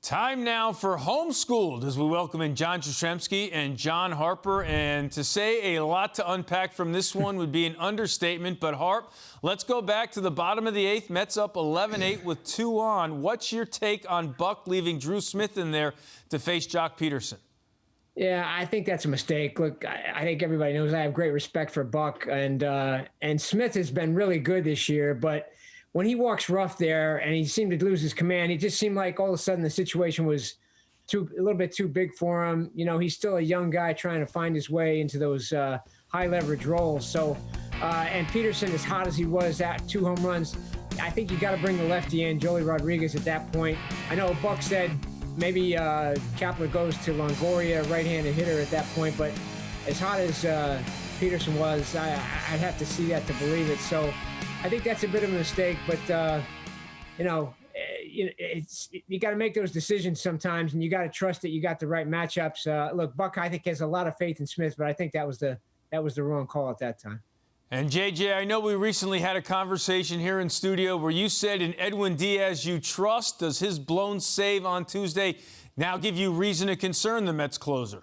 Time now for Homeschooled as we welcome in John Jastrzemski and John Harper. And to say a lot to unpack from this one would be an understatement. But Harp, let's go back to the bottom of the eighth. Mets up 11-8 with 2 on. What's your take on Buck leaving Drew Smith in there to face Jock Peterson? Yeah, I think that's a mistake. Look, I think everybody knows I have great respect for Buck, and Smith has been really good this year, but when he walks rough there and he seemed to lose his command, he just seemed like all of a sudden the situation was a little bit too big for him. You know, he's still a young guy trying to find his way into those high leverage roles. So, and Peterson, as hot as he was at 2 home runs, I think you got to bring the lefty in, Joey Rodriguez, at that point. I know Buck said maybe Kepler goes to Longoria, right-handed hitter at that point, but as hot as Peterson was, I'd have to see that to believe it. So I think that's a bit of a mistake, but you got to make those decisions sometimes, and you got to trust that you got the right matchups. Look, Buck, I think, has a lot of faith in Smith, but I think that was the wrong call at that time. And JJ, I know we recently had a conversation here in studio where you said in Edwin Diaz you trust. Does his blown save on Tuesday now give you reason to concern the Mets closer?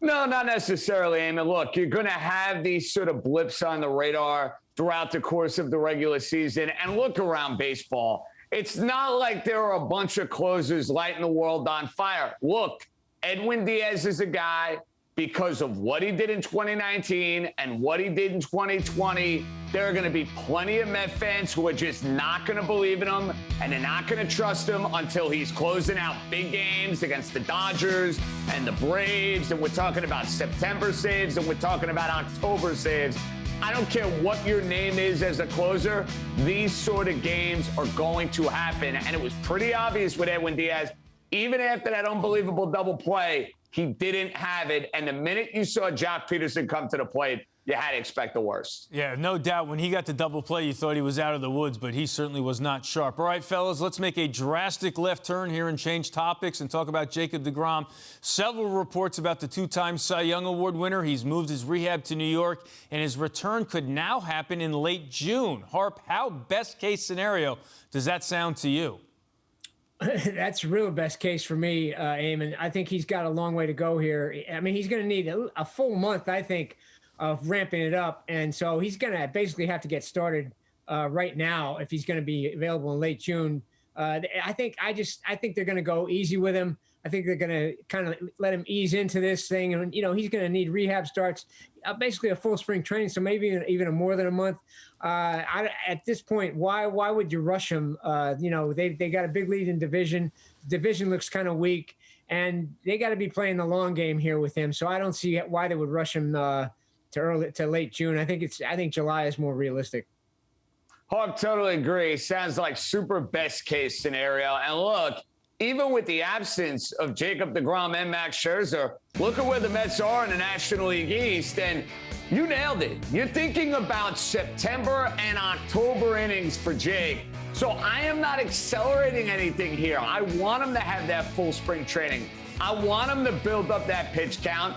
No, not necessarily, Eamon. Look, you're going to have these sort of blips on the radar throughout the course of the regular season. And look around baseball. It's not like there are a bunch of closers lighting the world on fire. Look, Edwin Diaz is a guy, because of what he did in 2019 and what he did in 2020, there are going to be plenty of Met fans who are just not going to believe in him, and they're not going to trust him until he's closing out big games against the Dodgers and the Braves. And we're talking about September saves, and we're talking about October saves. I don't care what your name is as a closer, these sort of games are going to happen. And it was pretty obvious with Edwin Diaz, even after that unbelievable double play, he didn't have it. And the minute you saw Jock Peterson come to the plate, you had to expect the worst. Yeah, no doubt. When he got the double play, you thought he was out of the woods, but he certainly was not sharp. All right, fellas, let's make a drastic left turn here and change topics and talk about Jacob deGrom. Several reports about the 2-time Cy Young Award winner. He's moved his rehab to New York, and his return could now happen in late June. Harp, how best case scenario does that sound to you? That's real best case for me, Eamon. I think he's got a long way to go here. I mean, he's going to need a full month, I think, of ramping it up. And so he's going to basically have to get started right now if he's going to be available in late June. I think they're going to go easy with him. I think they're going to kind of let him ease into this thing. And, you know, he's going to need rehab starts, basically a full spring training, so maybe even more than a month. At this point, why would you rush him? You know, they got a big lead in division. The division looks kind of weak, and they got to be playing the long game here with him. So I don't see why they would rush him to late June. I think July is more realistic. Hawk, totally agree. Sounds like super best case scenario. And look, even with the absence of Jacob deGrom and Max Scherzer, look at where the Mets are in the National League East. And you nailed it. You're thinking about September and October innings for Jake. So I am not accelerating anything here. I want him to have that full spring training. I want him to build up that pitch count.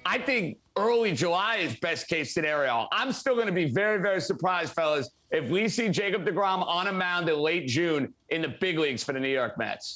I think early July is best case scenario. I'm still going to be very, very surprised, fellas, if we see Jacob deGrom on a mound in late June in the big leagues for the New York Mets.